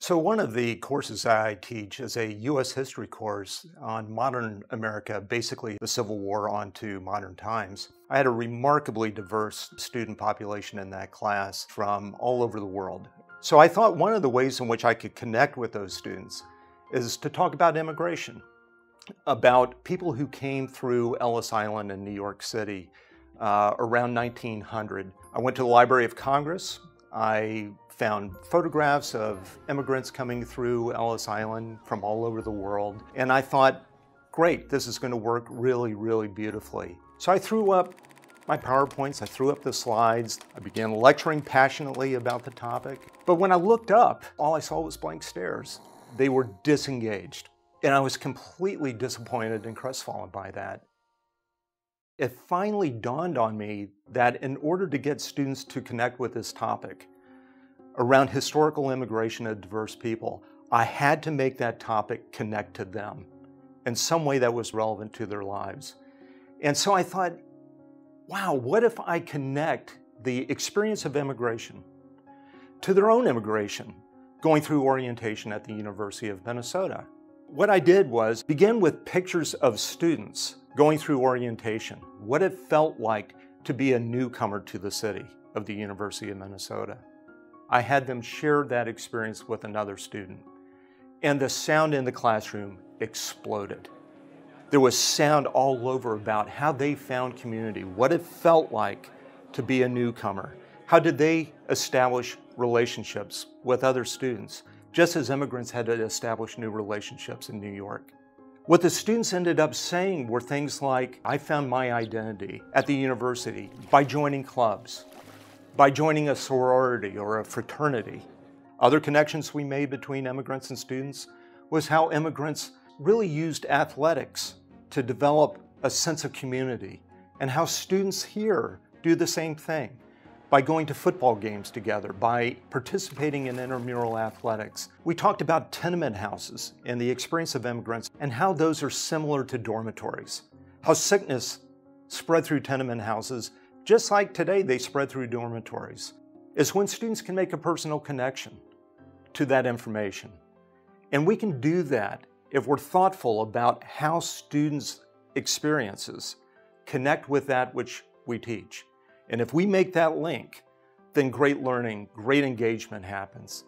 So one of the courses I teach is a U.S. history course on modern America, basically the Civil War on to modern times. I had a remarkably diverse student population in that class from all over the world. So I thought one of the ways in which I could connect with those students is to talk about immigration, about people who came through Ellis Island in New York City around 1900. I went to the Library of Congress. I found photographs of immigrants coming through Ellis Island from all over the world. And I thought, great, this is going to work really, really beautifully. So I threw up my PowerPoints, I threw up the slides, I began lecturing passionately about the topic. But when I looked up, all I saw was blank stares. They were disengaged. And I was completely disappointed and crestfallen by that. It finally dawned on me that in order to get students to connect with this topic around historical immigration of diverse people, I had to make that topic connect to them in some way that was relevant to their lives. And so I thought, wow, what if I connect the experience of immigration to their own immigration going through orientation at the University of Minnesota? What I did was begin with pictures of students going through orientation, what it felt like to be a newcomer to the city of the University of Minnesota. I had them share that experience with another student, and the sound in the classroom exploded. There was sound all over about how they found community, what it felt like to be a newcomer. How did they establish relationships with other students, just as immigrants had to establish new relationships in New York. What the students ended up saying were things like, I found my identity at the university by joining clubs, by joining a sorority or a fraternity. Other connections we made between immigrants and students was how immigrants really used athletics to develop a sense of community, and how students here do the same thing by going to football games together, by participating in intramural athletics. We talked about tenement houses and the experience of immigrants and how those are similar to dormitories, how sickness spread through tenement houses just like today they spread through dormitories. It's when students can make a personal connection to that information. And we can do that if we're thoughtful about how students' experiences connect with that which we teach. And if we make that link, then great learning, great engagement happens.